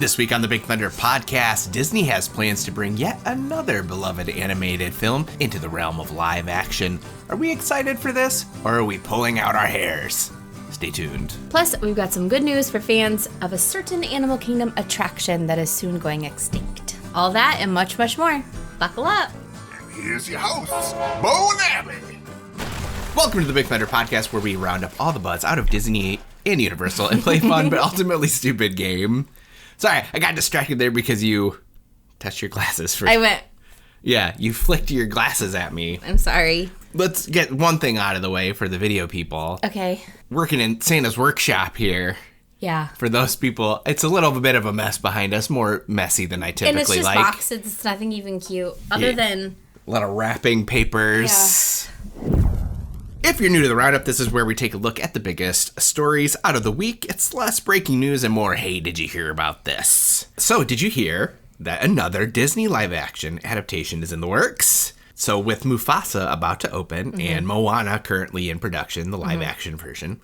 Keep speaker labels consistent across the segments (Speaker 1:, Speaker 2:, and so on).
Speaker 1: This week on the Big Thunder podcast, Disney has plans to bring yet another beloved animated film into the realm of live action. Are we excited for this, or are we pulling out our hairs? Stay tuned.
Speaker 2: Plus, we've got some good news for fans of a certain Animal Kingdom attraction that is soon going extinct. All that and much, much more. Buckle up.
Speaker 3: Here's your host, Bo and Abby.
Speaker 1: Welcome to the Big Thunder podcast, where we round up all the buzz out of Disney and Universal and play fun but ultimately stupid game. Sorry, I got distracted there because you touched your glasses first.
Speaker 2: I went.
Speaker 1: Yeah, you flicked your glasses at me.
Speaker 2: I'm sorry.
Speaker 1: Let's get one thing out of the way for the video people.
Speaker 2: Okay.
Speaker 1: Working in Santa's workshop here.
Speaker 2: Yeah.
Speaker 1: For those people, it's a little bit of a mess behind us, more messy than I typically like.
Speaker 2: And it's just boxes. It's nothing even cute, other than
Speaker 1: a lot of wrapping papers. Yeah. If you're new to the roundup, this is where we take a look at the biggest stories out of the week. It's less breaking news and more, hey, did you hear about this? So, did you hear that another Disney live-action adaptation is in the works? So, with Mufasa about to open and Moana currently in production, the live-action version,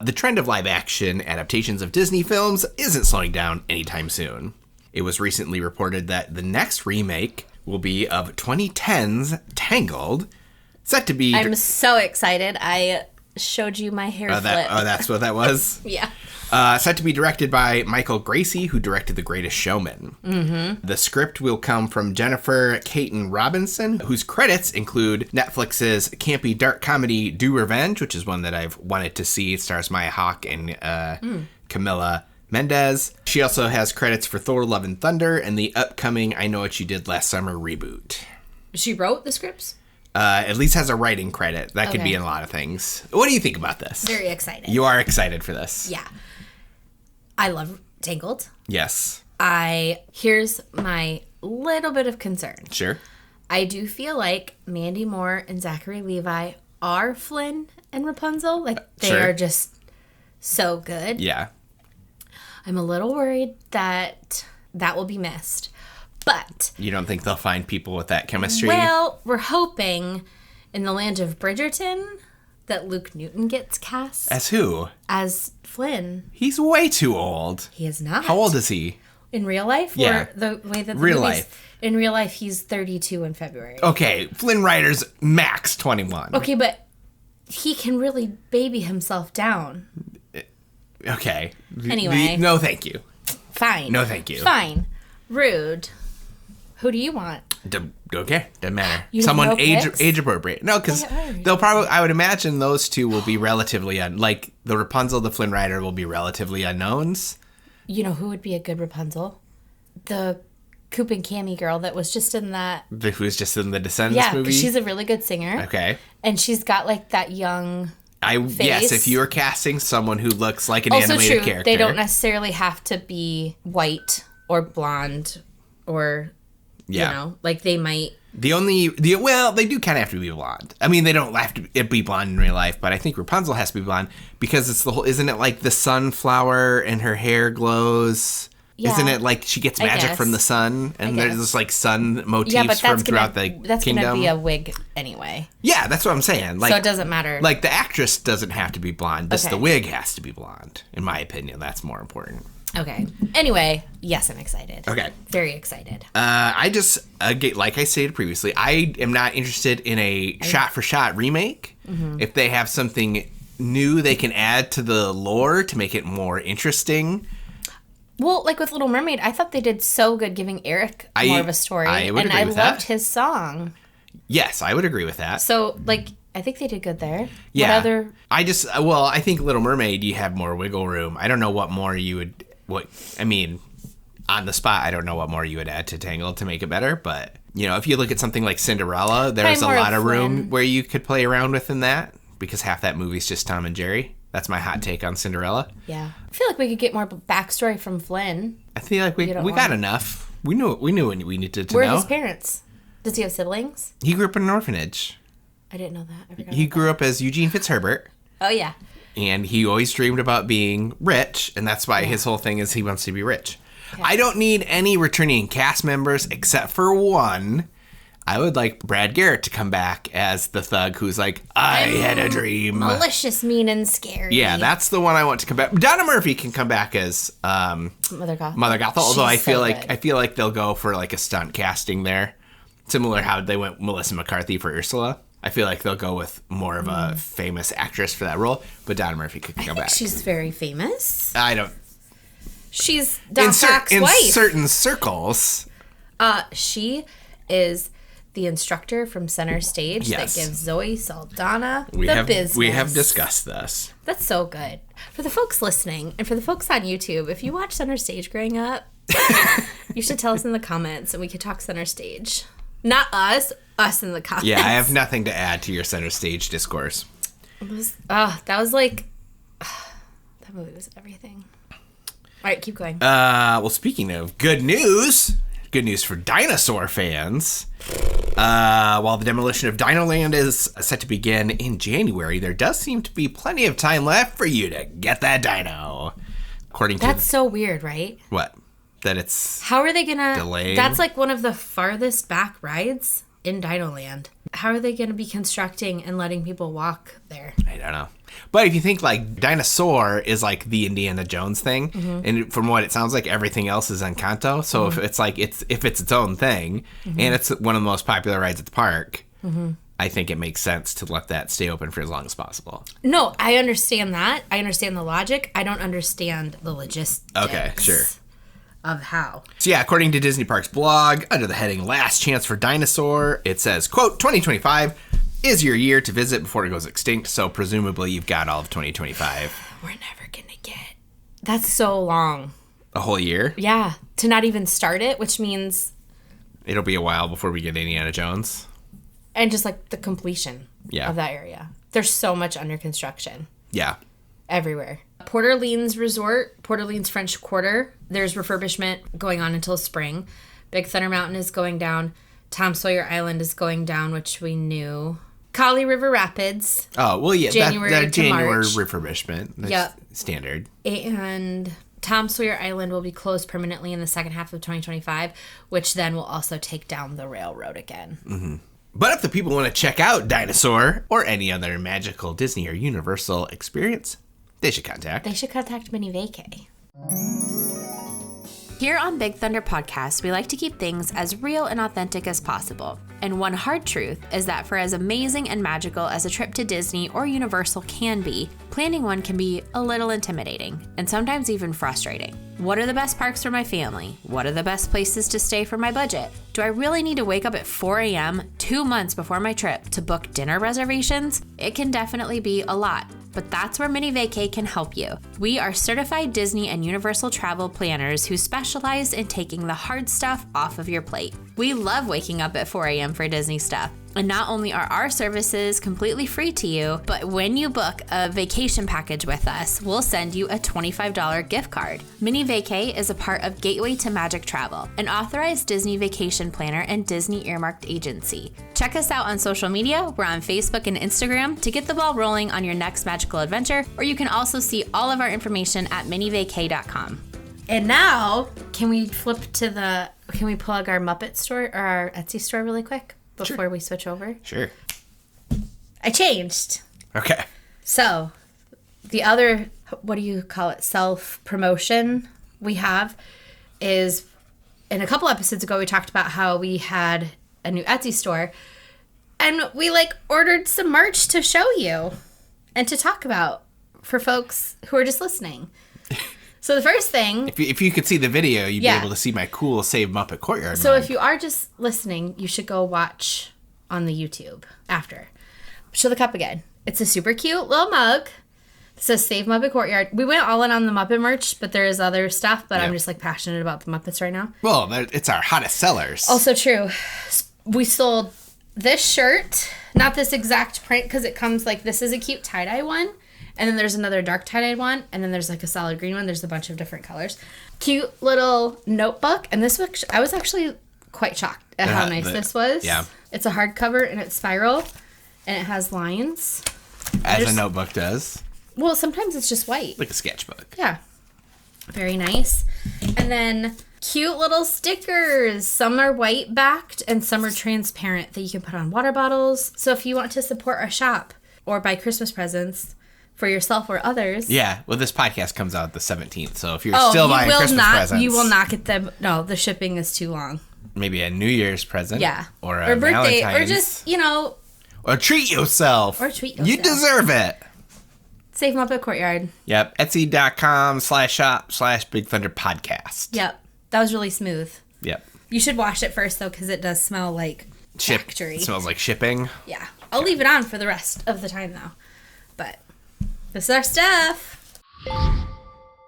Speaker 1: the trend of live-action adaptations of Disney films isn't slowing down anytime soon. It was recently reported that the next remake will be of 2010's Tangled, set to be...
Speaker 2: I'm so excited. I showed you my hair flip.
Speaker 1: That's what that was?
Speaker 2: Yeah.
Speaker 1: Set to be directed by Michael Gracie, who directed The Greatest Showman. Mm-hmm. The script will come from Jennifer Caton Robinson, whose credits include Netflix's campy dark comedy Do Revenge, which is one that I've wanted to see. It stars Maya Hawke and Camila Mendez. She also has credits for Thor Love and Thunder and the upcoming I Know What You Did Last Summer reboot.
Speaker 2: She wrote the scripts?
Speaker 1: At least has a writing credit. That could be in a lot of things. What do you think about this?
Speaker 2: Very excited.
Speaker 1: You are excited for this?
Speaker 2: Yeah. I love Tangled.
Speaker 1: Yes.
Speaker 2: Here's my little bit of concern.
Speaker 1: Sure.
Speaker 2: I do feel like Mandy Moore and Zachary Levi are Flynn and Rapunzel. Like, they are just so good.
Speaker 1: Yeah.
Speaker 2: I'm a little worried that will be missed. But...
Speaker 1: You don't think they'll find people with that chemistry?
Speaker 2: Well, we're hoping in the land of Bridgerton that Luke Newton gets cast.
Speaker 1: As who?
Speaker 2: As Flynn.
Speaker 1: He's way too old.
Speaker 2: He is not.
Speaker 1: How old is he?
Speaker 2: In real life?
Speaker 1: Yeah.
Speaker 2: Or the way that the
Speaker 1: real
Speaker 2: movies,
Speaker 1: life.
Speaker 2: In real life, he's 32 in February.
Speaker 1: Okay, Flynn Rider's max 21.
Speaker 2: Okay, but he can really baby himself down.
Speaker 1: Okay.
Speaker 2: Anyway.
Speaker 1: No, thank you.
Speaker 2: Fine.
Speaker 1: No, thank you.
Speaker 2: Fine. Rude. Who do you want?
Speaker 1: Okay, doesn't matter.
Speaker 2: You
Speaker 1: Someone
Speaker 2: know
Speaker 1: age appropriate. No, because they'll probably, I would imagine those two will be relatively, like the Rapunzel, the Flynn Rider will be relatively unknowns.
Speaker 2: You know who would be a good Rapunzel? The Coop and Cammy girl that was just in that.
Speaker 1: Who was just in the Descendants movie?
Speaker 2: Yeah, she's a really good singer.
Speaker 1: Okay.
Speaker 2: And she's got like that young face.
Speaker 1: Yes, if you are casting someone who looks like an animated character.
Speaker 2: They don't necessarily have to be white or blonde or... You know, like they might...
Speaker 1: they do kind of have to be blonde. I mean, they don't have to be blonde in real life, but I think Rapunzel has to be blonde because it's the whole... Isn't it like the sunflower and her hair glows? Yeah. Isn't it like she gets magic from the sun? And there's this like sun motifs from throughout the kingdom?
Speaker 2: That's going to be a wig anyway.
Speaker 1: Yeah, that's what I'm saying. Like,
Speaker 2: so it doesn't matter.
Speaker 1: Like the actress doesn't have to be blonde. Just the wig has to be blonde. In my opinion, that's more important.
Speaker 2: Okay. Anyway, yes, I'm excited.
Speaker 1: Okay.
Speaker 2: Very excited.
Speaker 1: Like I stated previously, I am not interested in a shot-for-shot remake. Mm-hmm. If they have something new they can add to the lore to make it more interesting.
Speaker 2: Well, like with Little Mermaid, I thought they did so good giving Eric more of a story.
Speaker 1: I would agree with that.
Speaker 2: And I loved his song.
Speaker 1: Yes, I would agree with that.
Speaker 2: So, like... I think they did good there.
Speaker 1: Yeah.
Speaker 2: What other...
Speaker 1: I think Little Mermaid, you have more wiggle room. I don't know what more you would... on the spot, I don't know what more you would add to Tangled to make it better. But, you know, if you look at something like Cinderella, there's a lot of room where you could play around within that. Because half that movie's just Tom and Jerry. That's my hot take on Cinderella.
Speaker 2: Yeah. I feel like we could get more backstory from Flynn.
Speaker 1: I feel like we got enough. We knew what we needed to know.
Speaker 2: Where are his parents? Does he have siblings?
Speaker 1: He grew up in an orphanage.
Speaker 2: I didn't know that.
Speaker 1: He grew up as Eugene Fitzherbert.
Speaker 2: Oh, yeah.
Speaker 1: And he always dreamed about being rich, and that's why his whole thing is he wants to be rich. Okay. I don't need any returning cast members except for one. I would like Brad Garrett to come back as the thug who's like, I had a dream.
Speaker 2: Malicious, mean, and scary.
Speaker 1: Yeah, that's the one I want to come back. Donna Murphy can come back as
Speaker 2: Mother Gothel.
Speaker 1: Although I feel
Speaker 2: good.
Speaker 1: I feel like they'll go for like a stunt casting there, similar how they went Melissa McCarthy for Ursula. I feel like they'll go with more of a famous actress for that role, but Donna Murphy could come back.
Speaker 2: She's very famous.
Speaker 1: I don't.
Speaker 2: She's Doc Ock's wife.
Speaker 1: In certain circles.
Speaker 2: She is the instructor from Center Stage that gives Zoe Saldana business.
Speaker 1: We have discussed this.
Speaker 2: That's so good. For the folks listening and for the folks on YouTube, if you watch Center Stage growing up, you should tell us in the comments and we could talk Center Stage. Not us in the comments.
Speaker 1: Yeah, I have nothing to add to your Center Stage discourse.
Speaker 2: That movie was everything. All right, keep going.
Speaker 1: Well, speaking of good news for dinosaur fans. While the demolition of Dinoland is set to begin in January, there does seem to be plenty of time left for you to get that dino. That's
Speaker 2: so weird, right?
Speaker 1: What? That it's
Speaker 2: how are they gonna
Speaker 1: delayed?
Speaker 2: That's like one of the farthest back rides in Dinoland. How are they gonna be constructing and letting people walk there?
Speaker 1: I don't know. But if you think like Dinosaur is like the Indiana Jones thing, and from what it sounds like, everything else is Encanto. So if it's like if it's its own thing, and it's one of the most popular rides at the park, I think it makes sense to let that stay open for as long as possible.
Speaker 2: No, I understand that. I understand the logic. I don't understand the logistics.
Speaker 1: Okay, sure.
Speaker 2: Of how.
Speaker 1: So yeah, according to Disney Parks blog, under the heading Last Chance for Dinosaur, it says, quote, 2025 is your year to visit before it goes extinct, so presumably you've got all of 2025.
Speaker 2: We're never gonna get... That's so long.
Speaker 1: A whole year?
Speaker 2: Yeah, to not even start it, which means...
Speaker 1: It'll be a while before we get Indiana Jones.
Speaker 2: And just like the completion of that area. There's so much under construction.
Speaker 1: Yeah.
Speaker 2: Everywhere. Port Orleans Resort, Port Orleans French Quarter, there's refurbishment going on until spring. Big Thunder Mountain is going down. Tom Sawyer Island is going down, which we knew. Kali River Rapids.
Speaker 1: Oh, well, yeah.
Speaker 2: January
Speaker 1: that January
Speaker 2: March.
Speaker 1: Refurbishment. That's standard.
Speaker 2: And Tom Sawyer Island will be closed permanently in the second half of 2025, which then will also take down the railroad again.
Speaker 1: Mm-hmm. But if the people want to check out Dinosaur or any other magical Disney or Universal experience, they should contact
Speaker 2: Minnie Vacay.
Speaker 4: Here on Big Thunder Podcast, we like to keep things as real and authentic as possible. And one hard truth is that for as amazing and magical as a trip to Disney or Universal can be, planning one can be a little intimidating and sometimes even frustrating. What are the best parks for my family? What are the best places to stay for my budget? Do I really need to wake up at 4 a.m. 2 months before my trip to book dinner reservations? It can definitely be a lot. But that's where Minnie Vacay can help you. We are certified Disney and Universal travel planners who specialize in taking the hard stuff off of your plate. We love waking up at 4 a.m. for Disney stuff. And not only are our services completely free to you, but when you book a vacation package with us, we'll send you a $25 gift card. Minnie Vacay is a part of Gateway to Magic Travel, an authorized Disney vacation planner and Disney earmarked agency. Check us out on social media. We're on Facebook and Instagram to get the ball rolling on your next magical adventure, or you can also see all of our information at minnievacay.com.
Speaker 2: And now, can we plug our Muppet store or our Etsy store really quick before we switch over?
Speaker 1: Sure.
Speaker 2: I changed.
Speaker 1: Okay.
Speaker 2: So, the other, what do you call it, self-promotion we have is, in a couple episodes ago, we talked about how we had a new Etsy store, and we ordered some merch to show you and to talk about for folks who are just listening. So the first thing...
Speaker 1: If you could see the video, you'd be able to see my cool Save Muppet Courtyard
Speaker 2: So
Speaker 1: mug.
Speaker 2: if you are just listening, you should go watch on the YouTube after. Show the cup again. It's a super cute little mug. It says Save Muppet Courtyard. We went all in on the Muppet merch, but there is other stuff, but I'm just passionate about the Muppets right now.
Speaker 1: Well, it's our hottest sellers.
Speaker 2: Also true. We sold this shirt, not this exact print, because it comes this is a cute tie-dye one. And then there's another dark tie-dyed one. And then there's a solid green one. There's a bunch of different colors. Cute little notebook. And this one, I was actually quite shocked at how nice this was.
Speaker 1: Yeah.
Speaker 2: It's a hardcover and it's spiral. And it has lines.
Speaker 1: As a notebook does.
Speaker 2: Well, sometimes it's just white.
Speaker 1: Like a sketchbook.
Speaker 2: Yeah. Very nice. And then cute little stickers. Some are white backed and some are transparent that you can put on water bottles. So if you want to support our shop or buy Christmas presents for yourself or others.
Speaker 1: Yeah, well, this podcast comes out the 17th, so if you're still buying Christmas presents.
Speaker 2: You will not get them. No, the shipping is too long.
Speaker 1: Maybe a New Year's present.
Speaker 2: Yeah.
Speaker 1: Or a
Speaker 2: birthday.
Speaker 1: Valentine's.
Speaker 2: Or just,
Speaker 1: Or treat yourself. You deserve it.
Speaker 2: Save them up at Courtyard.
Speaker 1: Yep. Etsy.com/shop/Big Thunder Podcast.
Speaker 2: Yep. That was really smooth.
Speaker 1: Yep.
Speaker 2: You should wash it first, though, because it does smell like factory.
Speaker 1: It smells like shipping.
Speaker 2: Yeah. I'll leave it on for the rest of the time, though. But this is our stuff.
Speaker 1: You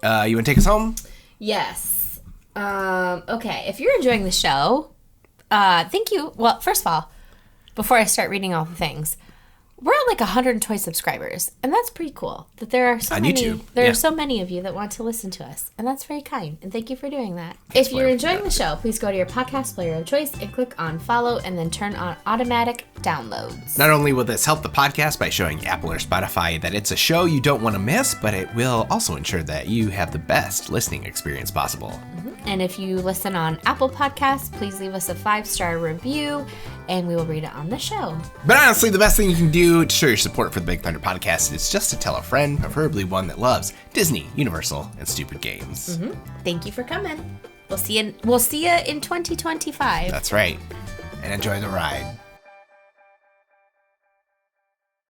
Speaker 1: want to take us home?
Speaker 2: Yes. Okay. If you're enjoying the show, thank you. Well, first of all, before I start reading all the things, we're at like 120 subscribers, and that's pretty cool. That there are so
Speaker 1: on
Speaker 2: many.
Speaker 1: YouTube.
Speaker 2: There are so many of you that want to listen to us, and that's very kind. And thank you for doing that. If you're enjoying the show, please go to your podcast player of choice and click on follow, and then turn on automatic downloads.
Speaker 1: Not only will this help the podcast by showing Apple or Spotify that it's a show you don't want to miss, but it will also ensure that you have the best listening experience possible.
Speaker 2: And if you listen on Apple Podcasts, please leave us a 5-star review, and we will read it on the show.
Speaker 1: But honestly, the best thing you can do to show your support for the Big Thunder Podcast is just to tell a friend, preferably one that loves Disney, Universal, and stupid games.
Speaker 2: Thank you for coming. We'll see you in 2025.
Speaker 1: That's right. And enjoy the ride.